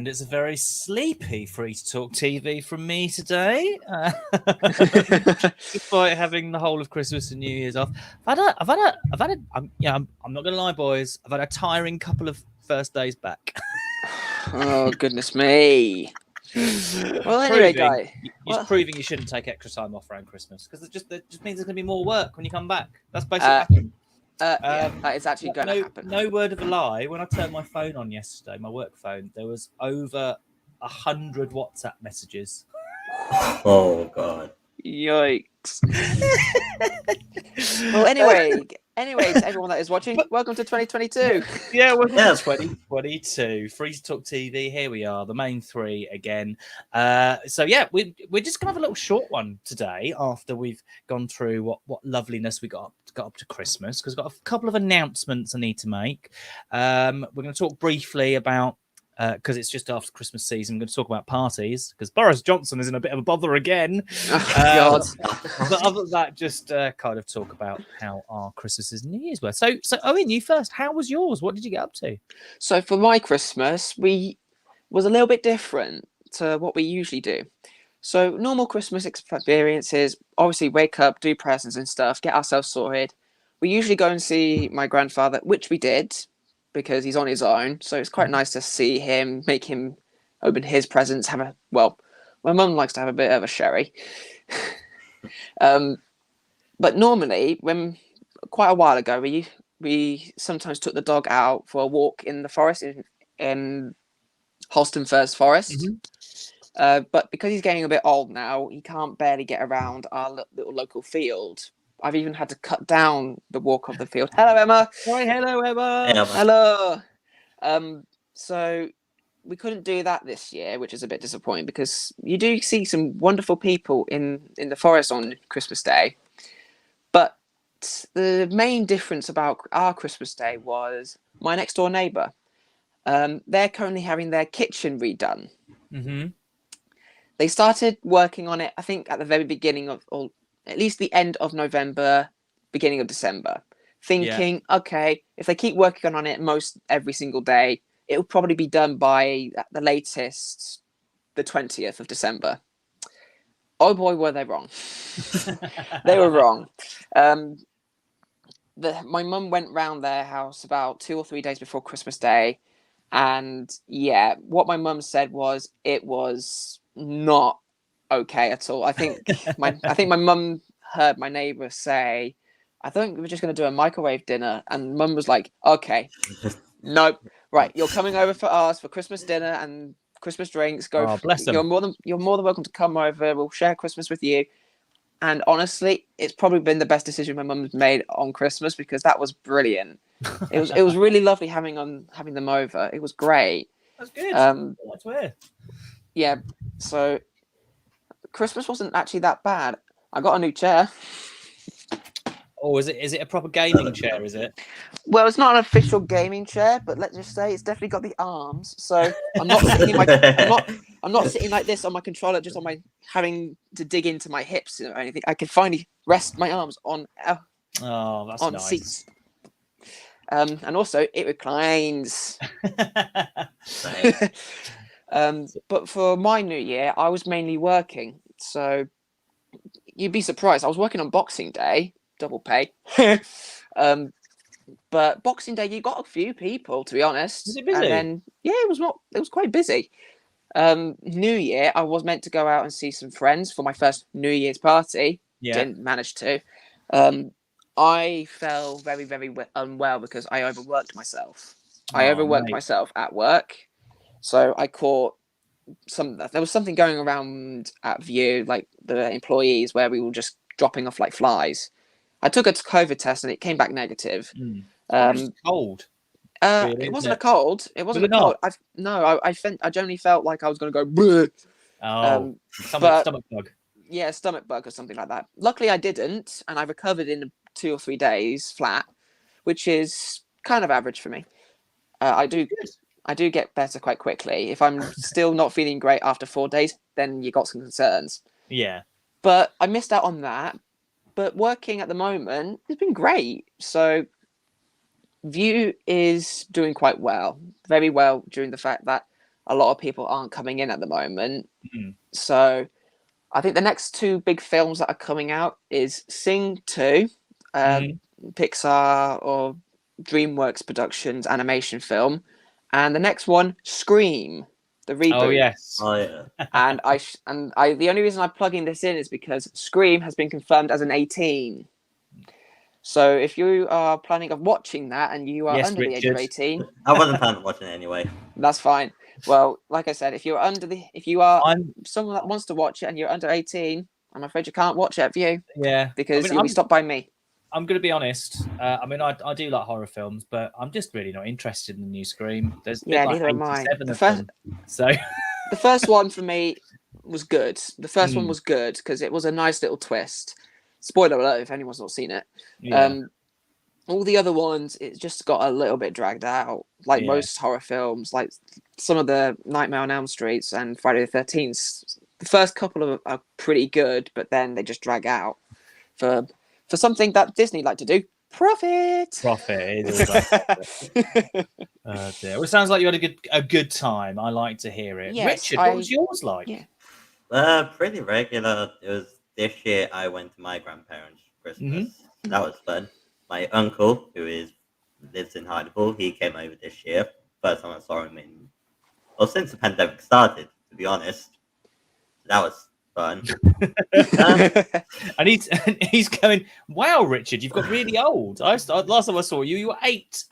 And it's a very sleepy Free to Talk TV from me today. Despite having the whole of Christmas and New Year's off, I'm not going to lie, boys. I've had a tiring couple of first days back. Oh, goodness me. Well, anyway, guys. You're proving you shouldn't take extra time off around Christmas because it just means there's going to be more work when you come back. That's basically that is actually going to happen. No word of a lie. When I turned my phone on yesterday, my work phone, there was over 100 WhatsApp messages. Oh God! Yikes! Well, anyway, to everyone that is watching, welcome to 2022. Yeah, welcome to 2022. Free to Talk TV. Here we are, the main three again. So yeah, we're just gonna have a little short one today after we've gone through what loveliness we got up to Christmas, because we've got a couple of announcements I need to make. We're going to talk briefly about. Because it's just after Christmas season, I'm going to talk about parties because Boris Johnson is in a bit of a bother again. God. But other than that, just kind of talk about how our Christmases and New Year's were. So Owen, you first. How was yours? What did you get up to? So for my Christmas, was a little bit different to what we usually do. So normal Christmas experiences, obviously wake up, do presents and stuff, get ourselves sorted. We usually go and see my grandfather, which we did, because he's on his own, so it's quite nice to see him, make him open his presents, my mum likes to have a bit of a sherry. But normally, quite a while ago, we sometimes took the dog out for a walk in the forest, in Holston Firs Forest. Mm-hmm. But because he's getting a bit old now, he can't barely get around our little local field. I've even had to cut down the walk of the field. Hello, Emma. Hi, hello, Emma. Hello. So we couldn't do that this year, which is a bit disappointing because you do see some wonderful people in the forest on Christmas Day. But the main difference about our Christmas Day was my next door neighbour. They're currently having their kitchen redone. Mm-hmm. They started working on it, I think, at the very beginning or at least the end of November, beginning of December, thinking, okay, if they keep working on it every single day, it'll probably be done by the latest, the 20th of December. Oh boy, were they wrong. They were wrong. My mum went round their house about 2 or 3 days before Christmas Day. And yeah, what my mum said was, it was not okay at all. I think my mum heard my neighbour say, I think we're just going to do a microwave dinner, and mum was like, okay, nope, right, you're coming over for us for Christmas dinner and Christmas drinks. Bless them. You're more than welcome to come over. We'll share Christmas with you. And honestly, it's probably been the best decision my mum's made on Christmas, because that was brilliant. It was really lovely having them over. It was great. That's good. That's weird. Yeah, so Christmas wasn't actually that bad. I got a new chair. Oh, is it a proper gaming chair, is it? Well, it's not an official gaming chair, but let's just say it's definitely got the arms. So I'm not sitting I'm not sitting like this on my controller, just on my having to dig into my hips or anything. I can finally rest my arms on that's nice. Seats. And also it reclines. But for my New Year, I was mainly working. So you'd be surprised. I was working on Boxing Day, double pay. But Boxing Day, you got a few people, to be honest. Was it busy? And then, it was quite busy. New Year, I was meant to go out and see some friends for my first New Year's party. Yeah. Didn't manage to. I fell very, very unwell because I overworked myself. Myself at work. So I caught there was something going around at View, like the employees, where we were just dropping off like flies. I took a COVID test and it came back negative. Cold. It wasn't a cold. It wasn't a cold. I generally felt like I was going to go. Bleh. Stomach bug. Yeah, stomach bug or something like that. Luckily, I didn't, and I recovered in 2 or 3 days flat, which is kind of average for me. I do get better quite quickly. If I'm still not feeling great after 4 days, then you got some concerns. Yeah. But I missed out on that. But working at the moment has been great. So View is doing quite well, very well, during the fact that a lot of people aren't coming in at the moment. Mm. So I think the next two big films that are coming out is Sing 2, Pixar or DreamWorks Productions animation film, and the next one, Scream, the reboot. Oh yes. Oh yeah. And the only reason I'm plugging this in is because Scream has been confirmed as an 18. So if you are planning of watching that and you are Yes, under the age of Richard. 18, I wasn't planning on watching it anyway. that's fine. Well, like I said, if you are someone that wants to watch it and you're under 18, I'm afraid you can't watch it at View Yeah, because you'll be stopped by me. I'm going to be honest. I mean, I do like horror films, but I'm just really not interested in the new Scream. There's been like neither am I. 87 of them. So the first one for me was good. The first one was good because it was a nice little twist. Spoiler alert if anyone's not seen it. yeah. All the other ones, it just got a little bit dragged out, like most horror films, like some of the Nightmare on Elm Streets and Friday the 13th. The first couple of them are pretty good, but then they just drag out for something that Disney like to do. Profit. Profit is all that. Oh dear. Well, it sounds like you had a good time. I like to hear it. Yes, Richard, what was yours like? Yeah. Pretty regular. It was this year. I went to my grandparents' Christmas. That was fun. My uncle, who lives in Hartlepool, he came over this year. First time I saw him since the pandemic started, to be honest. That was fun. And he's going, wow, Richard, you've got really old. Last time I saw you, you were 8.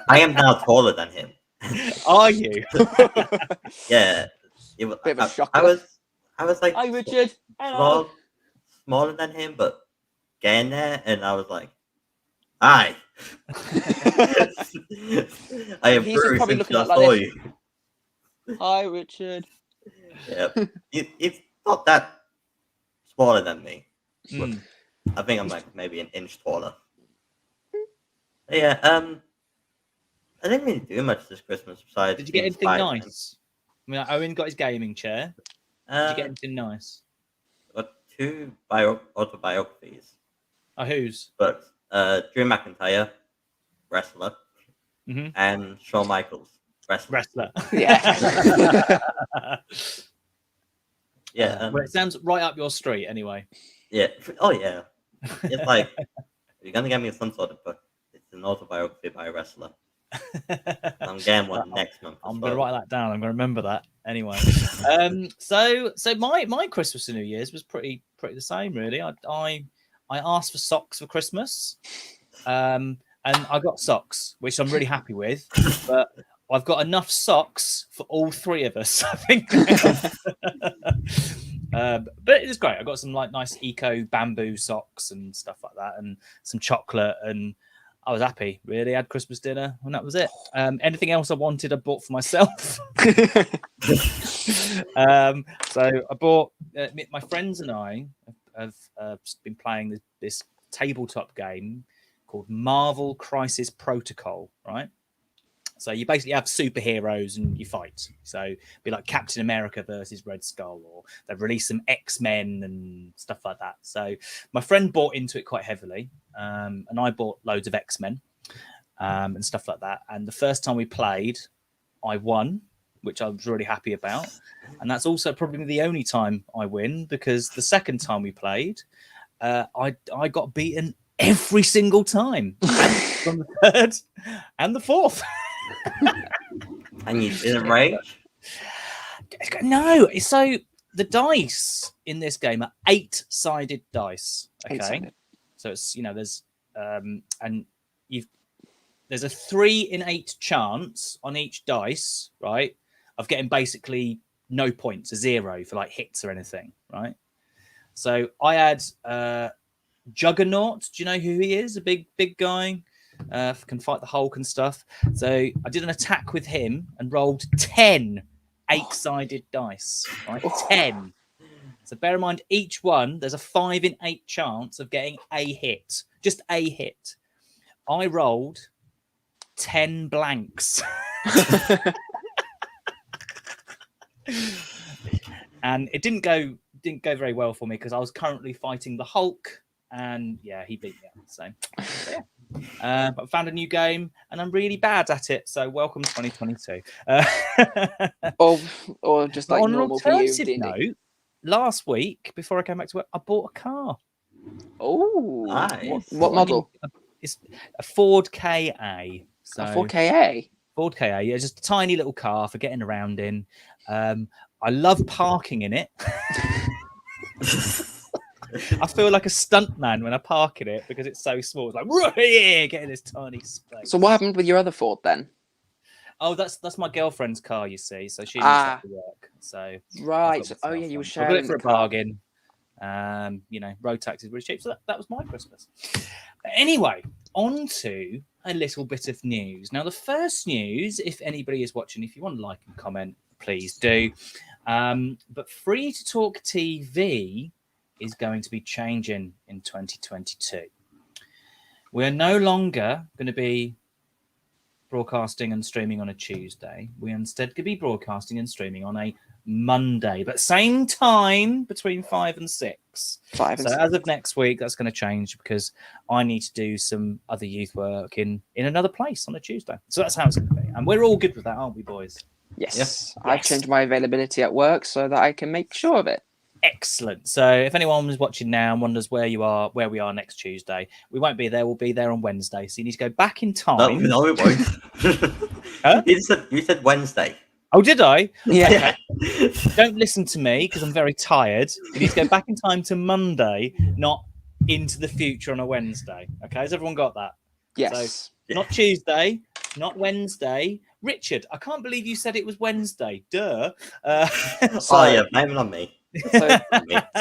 I am now taller than him. Are you? Yeah. It was, Bit of a shocker. I was like, Hi, Richard. Hello. smaller than him, but getting there, and I was like, hi. I am He's probably looking since like I saw this. you. Hi, Richard. Yeah, it's not that smaller than me. I think I'm like maybe an inch taller. But yeah, I didn't really do much this Christmas besides. Did you get anything nice? I mean, Owen got his gaming chair. Did you get anything nice? Got 2 autobiographies. Oh, whose? But Drew McIntyre, wrestler, and Shawn Michaels, wrestler. Yeah. Yeah. Well, it sounds right up your street, anyway. Yeah. Oh yeah. It's like you're gonna get me some sort of book. It's an autobiography by a wrestler. I'm getting one next month. I'm going to write that down. I'm going to remember that anyway. So my Christmas and New Year's was pretty the same, really. I asked for socks for Christmas, and I got socks, which I'm really happy with. But I've got enough socks for all 3 of us, I think. But it was great. I got some like nice eco bamboo socks and stuff like that, and some chocolate, and I was happy. Really, had Christmas dinner, and that was it. Anything else I wanted, I bought for myself. So I bought. My friends and I have been playing this tabletop game called Marvel Crisis Protocol, right? So you basically have superheroes and you fight. So it'd be like Captain America versus Red Skull, or they've released some X-Men and stuff like that. So my friend bought into it quite heavily, and I bought loads of X-Men and stuff like that. And the first time we played, I won, which I was really happy about. And that's also probably the only time I win, because the second time we played, I got beaten every single time, from the third and the fourth. And you didn't rage? No. So the dice in this game are 8-sided dice. Okay. 8-sided. So it's, there's and there's a 3 in 8 chance on each dice, right, of getting basically no points, a 0 for like hits or anything, right? So I had Juggernaut. Do you know who he is? A big guy. Can fight the Hulk and stuff. So I did an attack with him and rolled 10 8-sided dice. Right, 10. So bear in mind, each one there's a 5 in 8 chance of getting a hit, just a hit. I rolled 10 blanks, and it didn't go very well for me because I was currently fighting the Hulk and yeah, he beat me up. So yeah. But I found a new game, and I'm really bad at it. So welcome 2022. Or just like on an normal for you, alternative D&D. note, last week before I came back to work, I bought a car. Oh, Nice. what model? It's a Ford KA. So A 4KA. Ford KA, yeah, just a tiny little car for getting around in. I love parking in it. I feel like a stuntman when I park in it because it's so small. It's like, yeah, get in this tiny space. So what happened with your other Ford then? Oh, that's my girlfriend's car, you see. So she needs that to work. So right. So, oh yeah, you were I sharing got it for the a car. bargain. Road tax is really cheap, so that was my Christmas. Anyway, on to a little bit of news. Now, the first news, if anybody is watching, if you want to like and comment, please do. But Free to Talk TV is going to be changing in 2022. We're no longer going to be broadcasting and streaming on a Tuesday. We instead going to be broadcasting and streaming on a Monday, but same time between 5 and 6. As of next week, that's going to change because I need to do some other youth work in another place on a Tuesday. So that's how it's going to be. And we're all good with that, aren't we, boys? Yes. I've changed my availability at work so that I can make sure of it. Excellent. So if anyone is watching now and wonders where we are next Tuesday, we won't be there. We'll be there on Wednesday. So you need to go back in time. No, it won't. Huh? You said Wednesday. Oh, did I? Yeah. Don't listen to me because I'm very tired. You need to go back in time to Monday, not into the future on a Wednesday. Okay, has everyone got that? Yes. So, not Tuesday, not Wednesday. Richard, I can't believe you said it was Wednesday. Duh. Blame it on me. So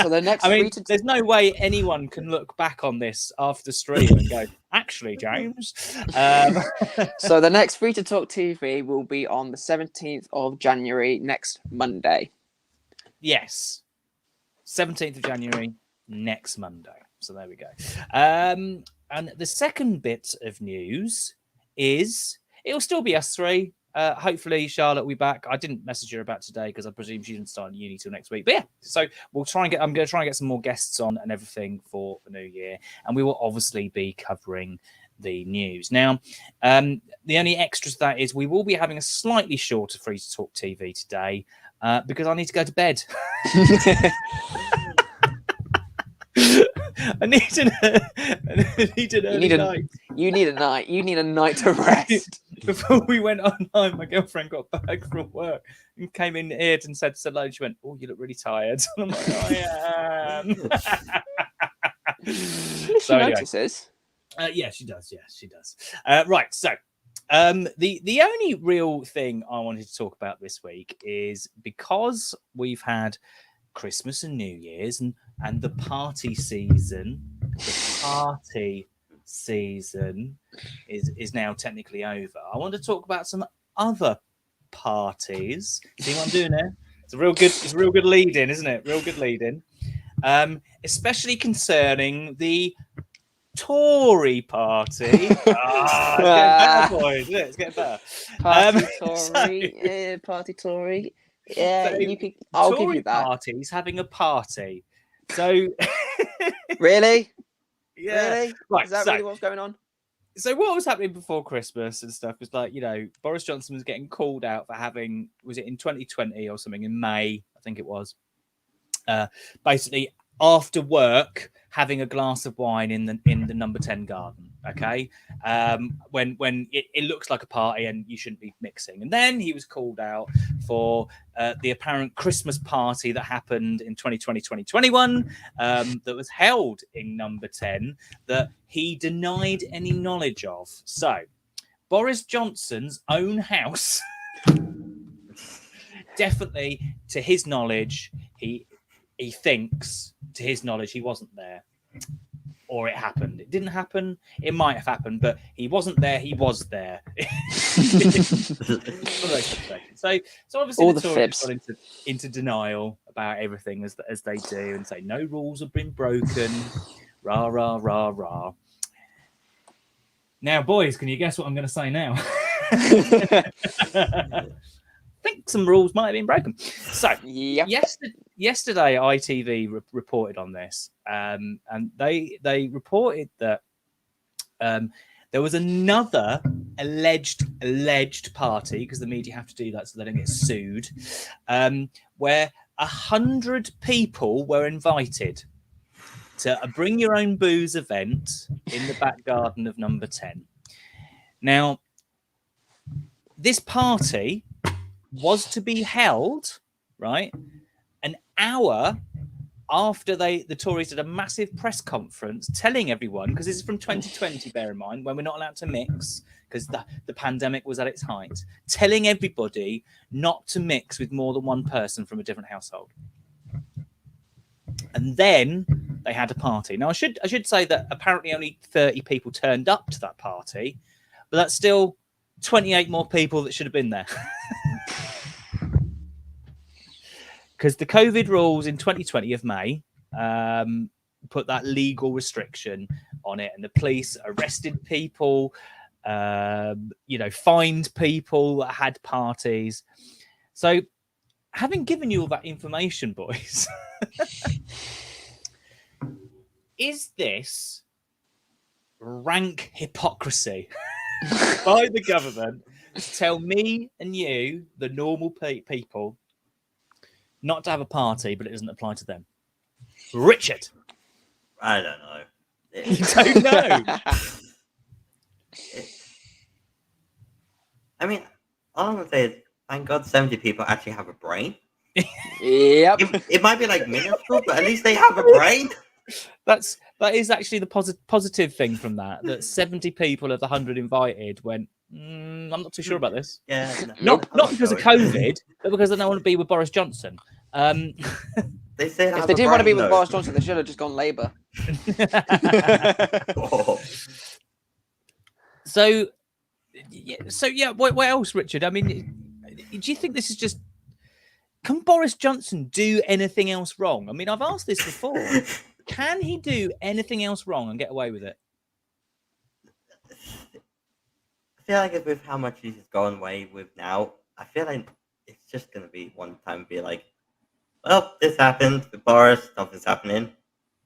the next. There's no way anyone can look back on this after the stream and go, actually, James. So the next Free to Talk TV will be on the 17th of January, next Monday. Yes, 17th of January, next Monday. So there we go. And the second bit of news is it'll still be us three. Hopefully Charlotte will be back. I didn't message her about today because I presume she didn't start uni till next week. But yeah, so I'm going to try and get some more guests on and everything for the new year. And we will obviously be covering the news. Now, the only extra to that is we will be having a slightly shorter Free to Talk TV today because I need to go to bed. I need an early night. You need a night. You need a night to rest. Before we went online, my girlfriend got back from work and came in here and said hello. She went, "Oh, you look really tired." And I'm like, "I am." She notices. Yeah, she does. Yes, she does. Right. So, the only real thing I wanted to talk about this week is because we've had Christmas and New Year's and the party season. The party season is now technically over. I want to talk about some other parties. See what I'm doing there? It's a real good lead in, isn't it? Real good lead in. Especially concerning the Tory party. It's getting better, boys. It's getting better. Party Tory. Yeah, so you could. I'll Tory give you that. Party's having a party. So really? Yeah. Really? Right. Is that really what's going on? So what was happening before Christmas and stuff was like, Boris Johnson was getting called out for having, was it in 2020 or something, in May, I think it was, basically after work having a glass of wine in the number 10 garden. Okay. When it looks like a party and you shouldn't be mixing. And then he was called out for the apparent Christmas party that happened in 2020, 2021 that was held in number 10 that he denied any knowledge of. So Boris Johnson's own house, definitely to his knowledge, he thinks to his knowledge he wasn't there. Or it happened. It didn't happen. It might have happened, but he wasn't there. He was there. So obviously all the the Tories fibs got into denial about everything as they do, and say no rules have been broken. Rah rah rah rah. Now, boys, can you guess what I'm going to say now? I think some rules might have been broken. So yep. yesterday ITV reported on this, and they reported that there was another alleged party, because the media have to do that so they don't get sued, where 100 people were invited to a bring your own booze event in the back garden of Number 10. Now, this party was to be held, right, an hour after the Tories did a massive press conference telling everyone, because this is from 2020, bear in mind, when we're not allowed to mix because the pandemic was at its height, telling everybody not to mix with more than one person from a different household. And then they had a party. Now, I should say that apparently only 30 people turned up to that party, but that's still 28 more people that should have been there. Because the COVID rules in 2020 of May put that legal restriction on it, and the police arrested people, fined people that had parties. So, having given you all that information, boys, is this rank hypocrisy by the government to tell me and you, the normal people, not to have a party, but it doesn't apply to them? Richard, I don't know. you don't know. I mean, all I'm gonna say is, thank God 70 people actually have a brain. Yep. It might be like minuscule, but at least they have a brain. That is actually the positive thing from that 70 people of the 100 invited went, I'm not too sure about this. Yeah. Not because of COVID, but because they don't want to be with Boris Johnson. They say if they didn't want to be with Boris Johnson, they should have just gone Labour. Oh. So what else, Richard? I mean, do you think this is just... Can Boris Johnson do anything else wrong? I mean, I've asked this before. Can he do anything else wrong and get away with it? I feel like with how much he's gone away with now, I feel like it's just going to be one time be like, well, this happened with Boris, nothing's happening.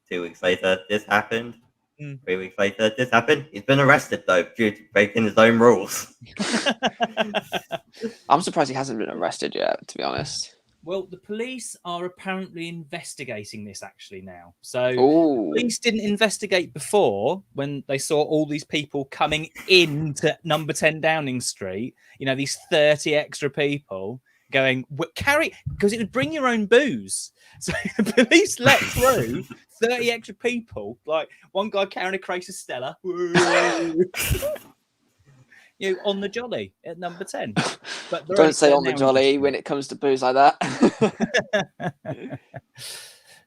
2 weeks later, this happened. 3 weeks later, this happened. He's been arrested, though, due to breaking his own rules. I'm surprised he hasn't been arrested yet, to be honest. Well, the police are apparently investigating this actually now. So the police didn't investigate before when they saw all these people coming into Number 10 Downing Street, these 30 extra people going, because it would bring your own booze. So the police let through 30 extra people, like one guy carrying a crate of Stella. On the jolly at Number 10. But don't say on the jolly when it comes to booze like that.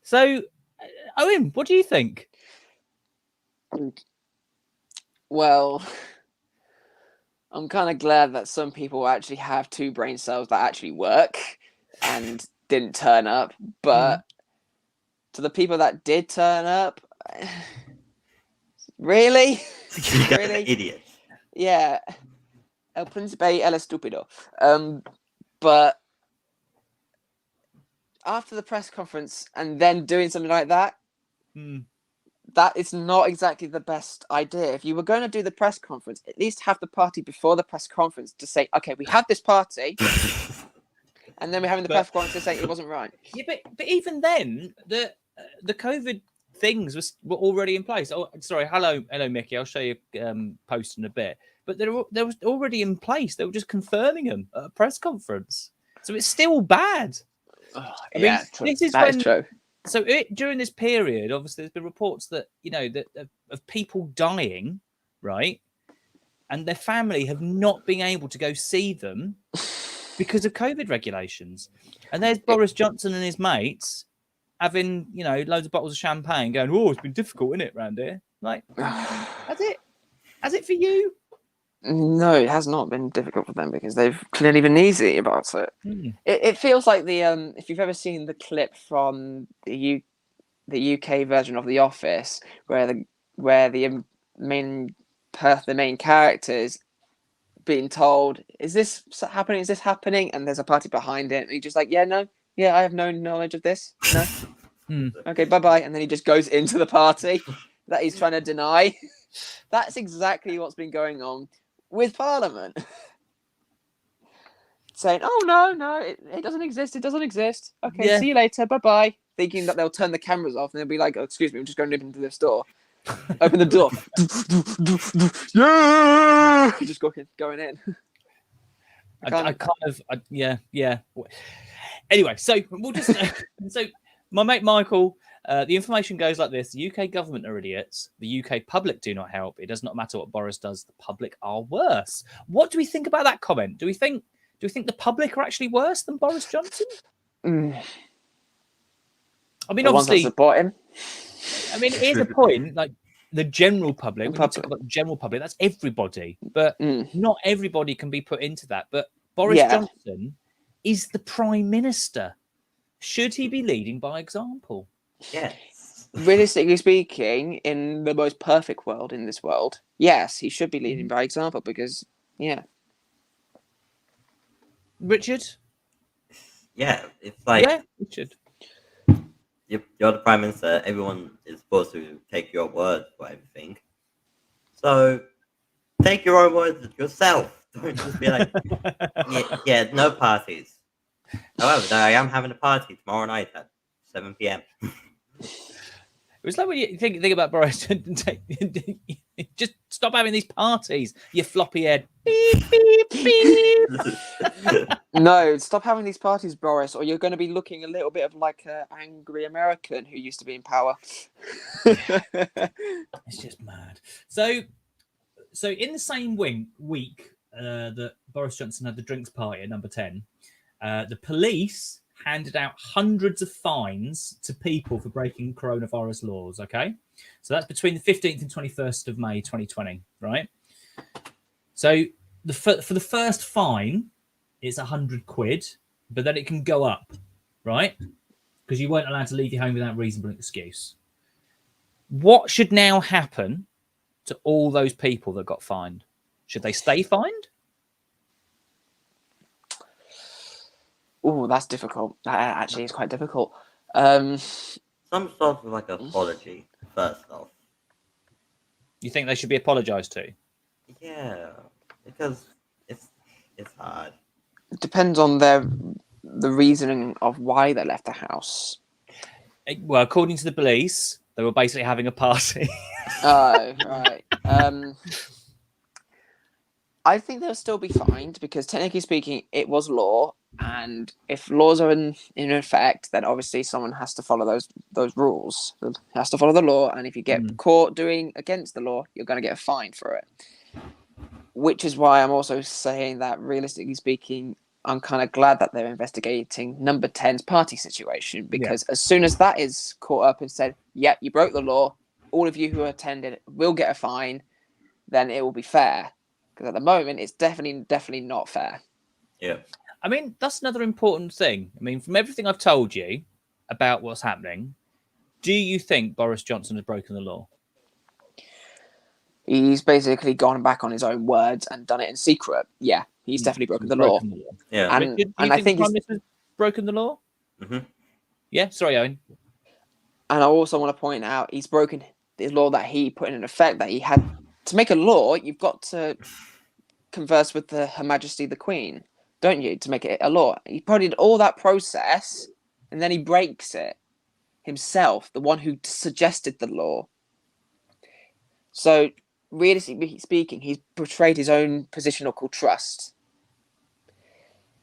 So, Owen, what do you think? Well, I'm kind of glad that some people actually have 2 brain cells that actually work and didn't turn up. But to the people that did turn up, really? Really? Idiot. Yeah. El Príncipe el Estúpido. But after the press conference and then doing something like that, that is not exactly the best idea. If you were going to do the press conference, at least have the party before the press conference to say, okay, we had this party, and then we're having the press conference to say it wasn't right. Yeah, but even then, the COVID things were already in place. Oh, sorry. Hello, Mickey. I'll show you post in a bit. But they was already in place. They were just confirming them at a press conference. So it's still bad. I mean, this is true. So during this period, obviously, there's been reports that of people dying, right, and their family have not been able to go see them because of COVID regulations. And there's Boris Johnson and his mates having loads of bottles of champagne, going, "Oh, it's been difficult, isn't it, round here?" Like, has it for you? No, it has not been difficult for them because they've clearly been easy about it. It feels like the if you've ever seen the clip from the UK version of The Office, where the main characters being told, "Is this happening? Is this happening?" and there's a party behind it, and you're just like, "Yeah, no, Yeah, I have no knowledge of this. No. Hmm. Okay, bye-bye. And then he just goes into the party that he's trying to deny. That's exactly what's been going on with Parliament. Saying, oh, no, it doesn't exist. It doesn't exist. Okay, Yeah. see you later. Bye-bye. Thinking that they'll turn the cameras off and they'll be like, oh, excuse me, I'm just going into this door. Open the door. Yeah! Just going in. Yeah. Anyway, so we'll just so my mate Michael, the information goes like this: the UK government are idiots. The UK public do not help. It does not matter what Boris does. The public are worse. What do we think about that comment? Do we think the public are actually worse than Boris Johnson? I mean, The ones that obviously, support him. I mean, here's the point: like the general public, when you talk about the general public, that's everybody, but not everybody can be put into that. But Boris Johnson is the Prime Minister. Should he be leading by example? Yes. Realistically speaking, in the most perfect world in this world, yes, he should be leading by example because, Richard? Yeah, it's like Richard. You're the Prime Minister. Everyone is supposed to take your word for everything. So take your own words yourself. Don't just be like, yeah, no parties. However, I am having a party tomorrow night at 7 p.m. It was like when you think about Boris, just stop having these parties, you floppy head. Beep, beep, beep. No, stop having these parties, Boris, or you're going to be looking a little bit of like an angry American who used to be in power. It's just mad. So in the same week that Boris Johnson had the drinks party at number 10, the police handed out hundreds of fines to people for breaking coronavirus laws. Okay, so that's between the 15th and 21st of May 2020, right? So for the first fine, it's £100, but then it can go up, right? Because you weren't allowed to leave your home without reasonable excuse. What should now happen to all those people that got fined? Should they stay fined? Oh, that's difficult. That actually is quite difficult. Some sort of like apology first off. You think they should be apologised to? Yeah, because it's hard. It depends on the reasoning of why they left the house. Well, according to the police, they were basically having a party. Oh, right. I think they'll still be fined because technically speaking, it was law. And if laws are in effect, then obviously someone has to follow those rules. Has to follow the law, and if you get caught doing against the law, you're going to get a fine for it. Which is why I'm also saying that, realistically speaking, I'm kind of glad that they're investigating number 10's party situation, because as soon as that is caught up and said, "Yep, you broke the law. All of you who attended will get a fine," then it will be fair. Because at the moment, it's definitely not fair. Yeah. I mean, that's another important thing. I mean, from everything I've told you about what's happening, do you think Boris Johnson has broken the law? He's basically gone back on his own words and done it in secret. Yeah, he's definitely broken the law. Yeah. And I think the Prime Minister's broken the law? Mm-hmm. Yeah, sorry, Owen. And I also want to point out he's broken the law that he put in effect, that he had to make a law. You've got to converse with Her Majesty the Queen, don't you, to make it a law? He probably did all that process, and then he breaks it himself, the one who suggested the law. So, realistically speaking, he's betrayed his own position called trust.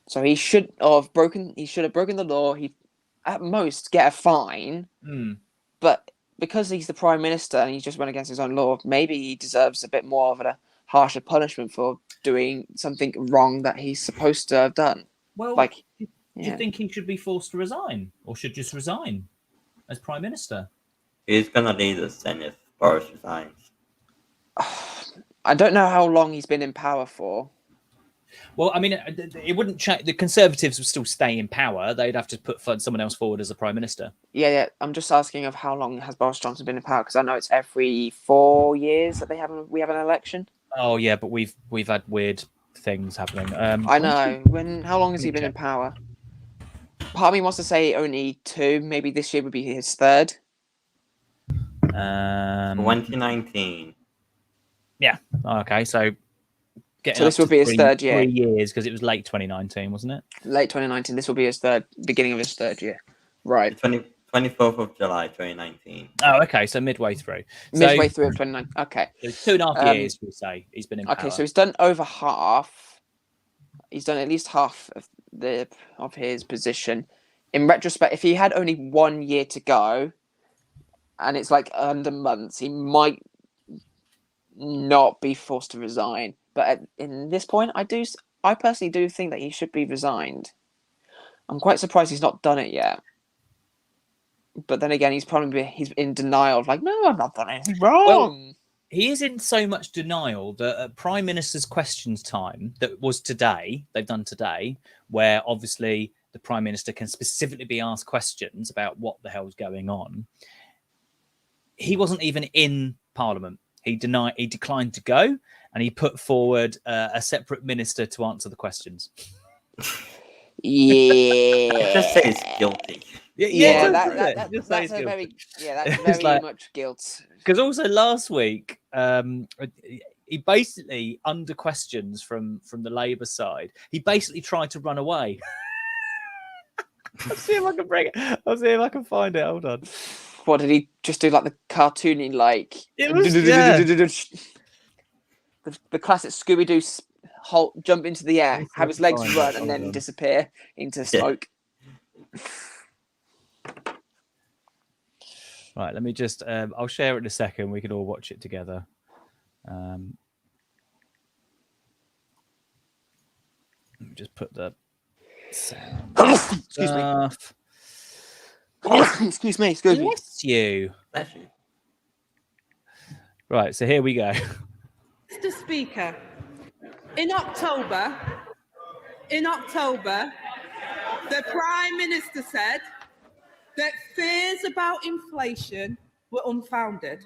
So he should have broken the law. He, at most, get a fine. But because he's the Prime Minister and he just went against his own law, maybe he deserves a bit more of a harsher punishment for doing something wrong that he's supposed to have done. Well, do you think he should be forced to resign, or should just resign as Prime Minister? He's gonna lead us then if Boris resigns. I don't know how long he's been in power for. Well, I mean, it wouldn't change. The Conservatives would still stay in power. They'd have to put someone else forward as a Prime Minister. Yeah. I'm just asking of how long has Boris Johnson been in power, because I know it's every 4 years that we have an election. Oh yeah, but we've had weird things happening. I know. How long has he been in power? Part of me wants to say only 2. Maybe this year would be his 3rd. 2019. Yeah. Okay. So getting So this up will to be his 3rd year. 3 years because it was late 2019, wasn't it? Late 2019. This will be his beginning of his 3rd year. Right. 24th of July, 2019. Oh, okay. So midway through. Midway So, through of 2019. Okay. so 2.5 years, we'll say, he's been in power. Okay, so he's done over half. He's done at least half of his position. In retrospect, if he had only 1 year to go, and it's like under months, he might not be forced to resign. But in this point, I personally do think that he should be resigned. I'm quite surprised he's not done it yet. But then again, he's in denial of like, no, I've not done anything wrong. Well, he is in so much denial that at Prime Minister's questions time, that was today, they've done today, where obviously the Prime Minister can specifically be asked questions about what the hell's going on. He wasn't even in Parliament. He declined to go, and he put forward a separate minister to answer the questions. Yeah. Just say it's guilty. That's very much guilt. Because also last week, he basically, under questions from the Labour side, he basically tried to run away. I'll see if I can bring it. I'll see if I can find it. Hold on. What did he just do? Like the cartoony, like it was, the classic Scooby Doo jump into the air, have his legs run, and then disappear into smoke. Right, let me just. I'll share it in a second. We can all watch it together. Let me just put the sound. Excuse me. Bless you. Bless you. Right, so here we go. Mr. Speaker, in October, the Prime Minister said that fears about inflation were unfounded.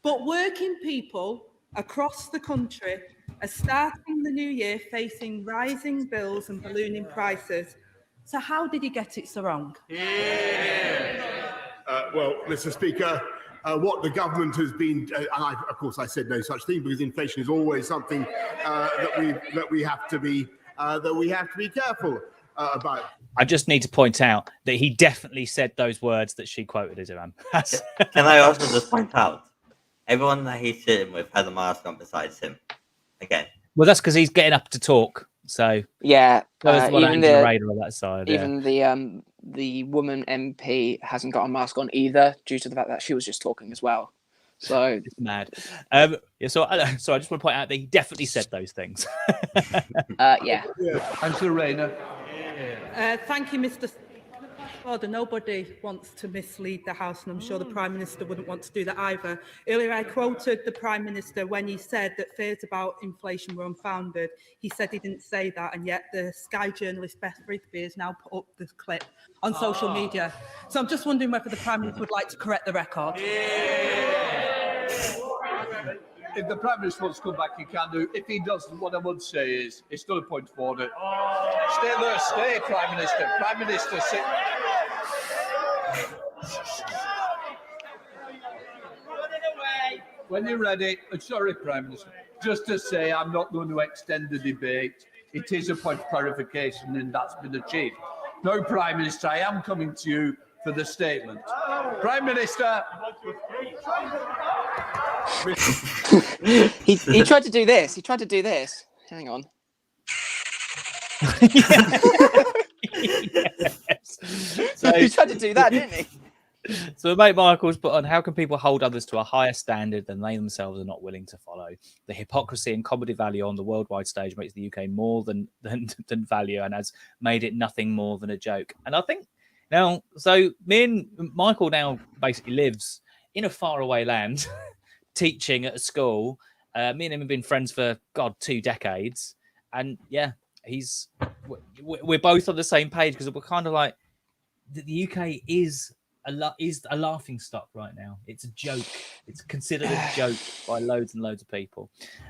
But working people across the country are starting the new year facing rising bills and ballooning prices. So how did he get it so wrong? Well, Mr. Speaker, what the government has been, and of course I said no such thing because inflation is always something that we have to be careful about. I just need to point out that he definitely said those words that she quoted, Isabel. Can I also just point out, everyone that he's sitting with has a mask on besides him. Again. Well, that's because he's getting up to talk. So yeah, even the radar on that side. Even the woman MP hasn't got a mask on either, due to the fact that she was just talking as well. So it's mad. So I just want to point out that he definitely said those things. Yeah. Councillor Rayner. Thank you, Mr. Order. Nobody wants to mislead the House, and I'm sure the Prime Minister wouldn't want to do that either. Earlier, I quoted the Prime Minister when he said that fears about inflation were unfounded. He said he didn't say that, and yet the Sky journalist Beth Frisbee has now put up this clip on social media. So I'm just wondering whether the Prime Minister would like to correct the record. If the Prime Minister wants to come back, he can do. If he doesn't, what I would say is, it's still a point of order. Stay there, stay, Prime Minister. Prime Minister, sit. When you're ready, sorry, Prime Minister, just to say I'm not going to extend the debate. It is a point of clarification, and that's been achieved. No, Prime Minister, I am coming to you for the statement. Prime Minister. he tried to do this. Hang on. Yes. So he tried to do that, didn't he? So mate Michael's put on, how can people hold others to a higher standard than they themselves are not willing to follow? The hypocrisy and comedy value on the worldwide stage makes the UK more than value and has made it nothing more than a joke. And I think now, so me and Michael now basically lives in a faraway land, teaching at a school. Me and him have been friends for 2 decades, and yeah, we're both on the same page because we're kind of like the UK is a laughing stock right now. It's a joke. It's considered a joke by loads and loads of people,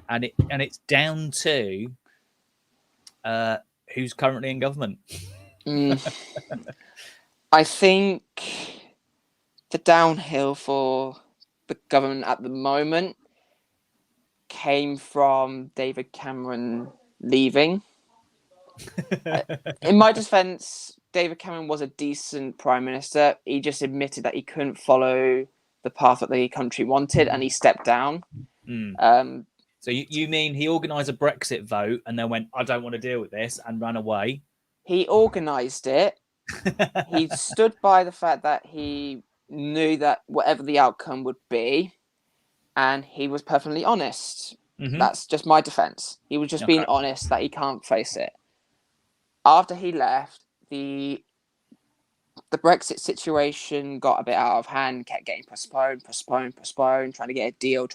and it's down to who's currently in government. I think the downhill for the government at the moment came from David Cameron leaving. In my defense, David Cameron was a decent prime minister. He just admitted that he couldn't follow the path that the country wanted, and he stepped down. So you mean he organised a Brexit vote and then went, I don't want to deal with this, and ran away? He organised it. He stood by the fact that he knew that whatever the outcome would be, and he was perfectly honest. That's just my defense. He was just being honest that he can't face it. After he left, the Brexit situation got a bit out of hand, kept getting postponed, trying to get a deal.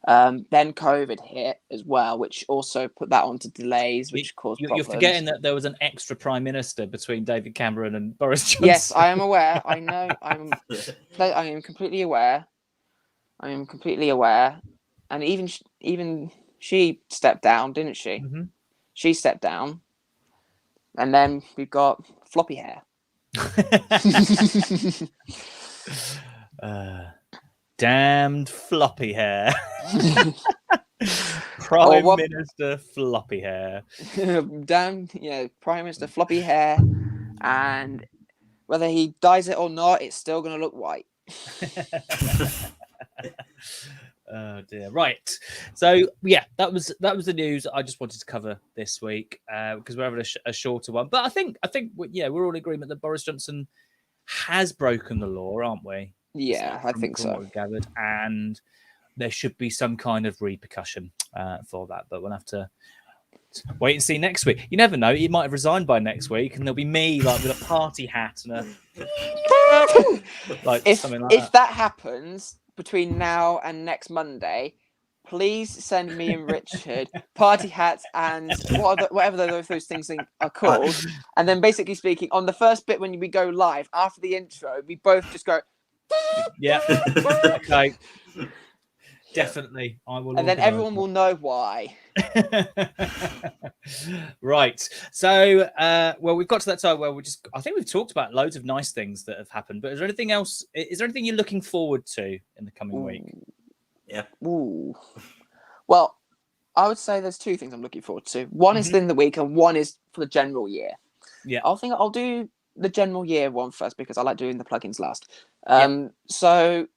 Then COVID hit as well, which also put that onto delays, which caused problems. You're forgetting that there was an extra prime minister between David Cameron and Boris Johnson. Yes, I am aware. I know. I am completely aware. And even she stepped down, didn't she? She stepped down. And then we've got floppy hair. Damned floppy hair. Prime Minister floppy hair. Prime Minister floppy hair. And whether he dyes it or not, it's still going to look white. Oh dear. Right. So yeah, that was the news I just wanted to cover this week because we're having a shorter one. But I think we're all in agreement that Boris Johnson has broken the law, aren't we? Yeah, I think so. What we've gathered, and there should be some kind of repercussion for that. But we'll have to wait and see next week. You never know; he might have resigned by next week, and there'll be me like with a party hat and a something like that. If that happens between now and next Monday, please send me and Richard party hats and whatever those things are called. And then basically speaking, on the first bit when we go live, after the intro, we both just go... Yeah. Okay. Definitely. I will. And then everyone will know why. Right. So, we've got to that time where I think we've talked about loads of nice things that have happened, but is there anything else? Is there anything you're looking forward to in the coming week? Yeah. Ooh. Well, I would say there's two things I'm looking forward to. One is in the week and one is for the general year. Yeah. I'll do the general year one first because I like doing the plugins last. So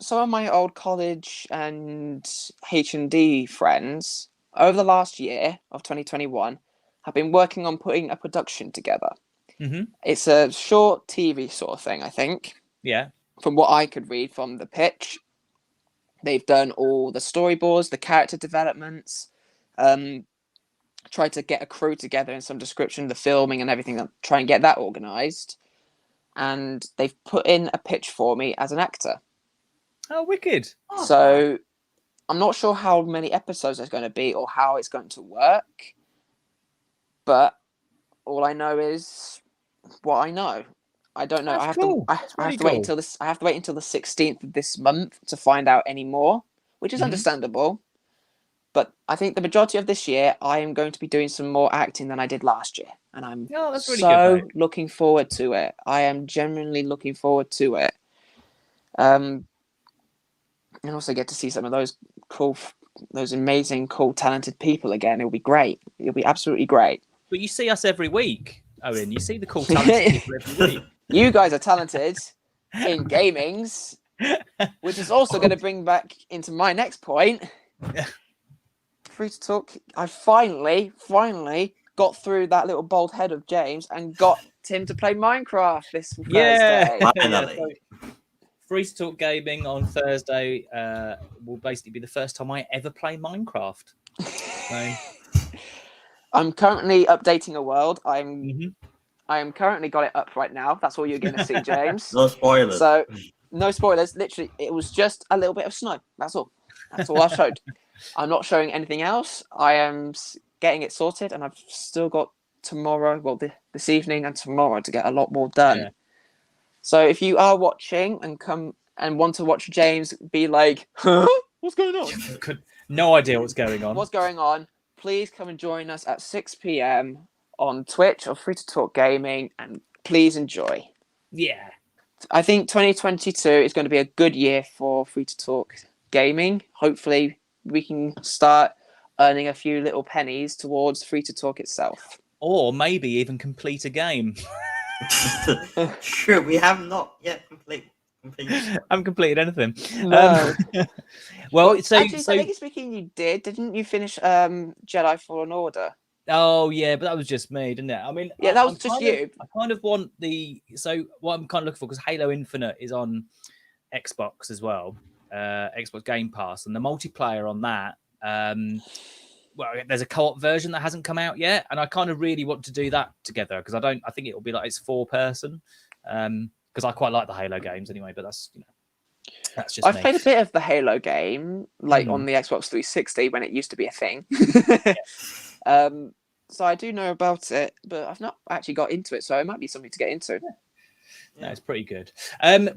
some of my old college and H&D friends over the last year of 2021 have been working on putting a production together. It's a short TV sort of thing, I think. Yeah. From what I could read from the pitch, they've done all the storyboards, the character developments, tried to get a crew together and some description, the filming and everything, try and get that organised. And they've put in a pitch for me as an actor. Oh, wicked. So I'm not sure how many episodes there's going to be or how it's going to work. But all I know is what I know. I don't know. That's I have to wait until the 16th of this month to find out any more, which is understandable. But I think the majority of this year, I am going to be doing some more acting than I did last year. And I'm that's really so good, looking forward to it. I am genuinely looking forward to it. And also get to see some of those amazing, cool, talented people again. It'll be great. It'll be absolutely great. But you see us every week, Owen. You see the cool, talented people every week. You guys are talented in gamings, which is also going to bring back into my next point. Free to talk. I finally got through that little bald head of James and got him to play Minecraft this Thursday. Finally. Free to Talk Gaming on Thursday will basically be the first time I ever play Minecraft. So... I'm currently updating a world. I am currently got it up right now. That's all you're going to see, James. No spoilers. So, no spoilers. Literally, it was just a little bit of snow. That's all. That's all I showed. I'm not showing anything else. I am getting it sorted, and I've still got tomorrow, this evening and tomorrow to get a lot more done. Yeah. So if you are watching and come and want to watch James be like, huh? What's going on? No idea what's going on. What's going on? Please come and join us at 6 p.m. on Twitch or Free to Talk Gaming, and please enjoy. Yeah. I think 2022 is going to be a good year for Free to Talk Gaming. Hopefully, we can start earning a few little pennies towards Free to Talk itself. Or maybe even complete a game. True, we have not yet completed. I haven't completed anything. No. Well, so actually, technically speaking, you didn't you finish Jedi Fallen Order? oh yeah, but that was just me, didn't it? I mean, Yeah, that was just you. I kind of want what I'm kind of looking for, because Halo Infinite is on Xbox as well, Xbox Game Pass, and the multiplayer on that. Well, there's a co-op version that hasn't come out yet, and I kind of really want to do that together, because I think it'll be like it's 4-person. Because I quite like the Halo games anyway, but that's just I've me. played a bit of the Halo game, like on the Xbox 360 when it used to be a thing. So I do know about it, but I've not actually got into it, so it might be something to get into. No, it's pretty good.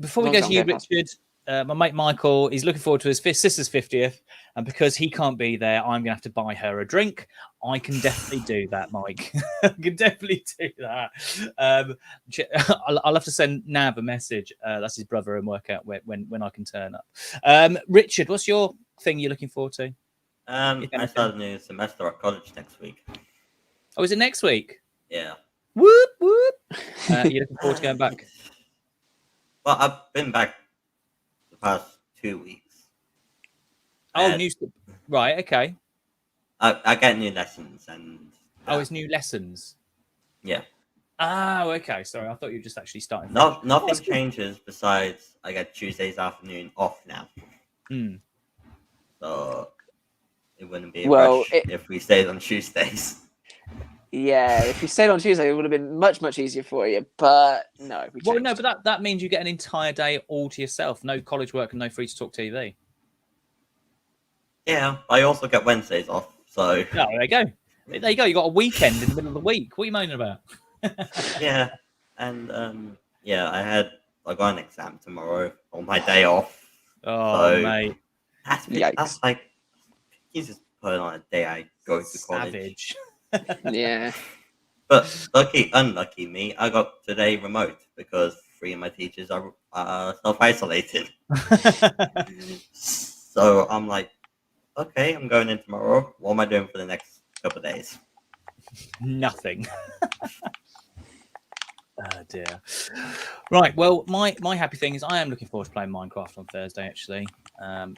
Before we go to you, Game Pass. Richard, my mate Michael is looking forward to his sister's 50th, and because he can't be there, I'm gonna have to buy her a drink. I can definitely do that, Mike. I can definitely do that. I'll have to send Nav a message. That's his brother, and work out when I can turn up. Richard, what's your thing you're looking forward to? I start a new semester at college next week. Oh, is it next week? Yeah. Whoop whoop. You're looking forward to going back? Well, I've been back the past 2 weeks. Oh, right, okay. I get new lessons and. It's new lessons. Yeah. Oh, okay. Sorry, I thought you were just actually starting. Nothing changes besides I get Tuesdays afternoon off now. So it wouldn't be a rush if we stayed on Tuesdays. Yeah, if you stayed on Tuesday, it would have been much easier for you. But no, but that means you get an entire day all to yourself. No college work and no Free to Talk TV. Yeah, I also get Wednesdays off. So there you go. There you go. You got a weekend in the middle of the week. What are you moaning about? Yeah, and I got an exam tomorrow on my day off. Oh, so mate, that's like he's just put on a day I go to college. Savage. Yeah. But unlucky me, I got today remote because 3 of my teachers are self-isolated. So I'm like, okay, I'm going in tomorrow. What am I doing for the next couple of days? Nothing. Oh dear. Right. Well, my happy thing is I am looking forward to playing Minecraft on Thursday. Actually,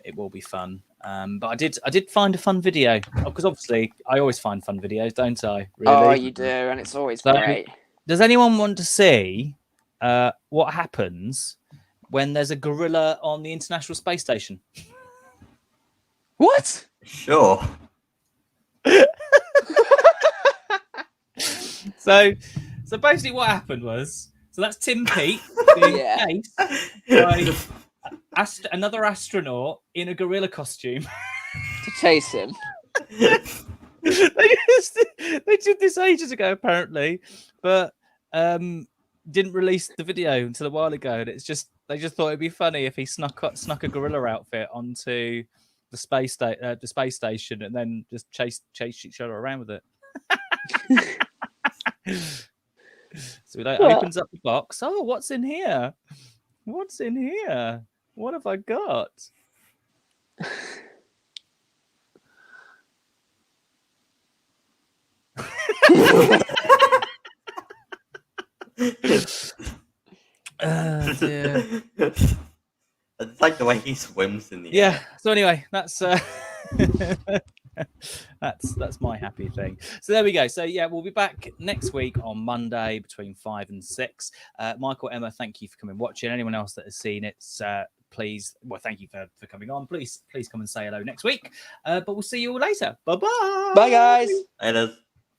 it will be fun. But I did find a fun video, because obviously I always find fun videos, don't I? Really? Oh, you do, and it's always great. Does anyone want to see what happens when there's a gorilla on the International Space Station? What? Sure. So basically what happened was, that's Tim Peake being chased by another astronaut in a gorilla costume. To chase him. They did this ages ago, apparently, but didn't release the video until a while ago. And they just thought it'd be funny if he snuck a gorilla outfit onto the space station and then just chase each other around with it. So it opens up the box. Oh, what's in here? What's in here? What have I got? Dear. It's like the way he swims in the air. air. So anyway, that's that's my happy thing. So there we go. So yeah, we'll be back next week on Monday between 5 and 6. Michael, Emma, thank you for coming watching. Anyone else that has seen it, please, thank you for coming on. Please come and say hello next week. But we'll see you all later. Bye-bye. Bye, guys. Later.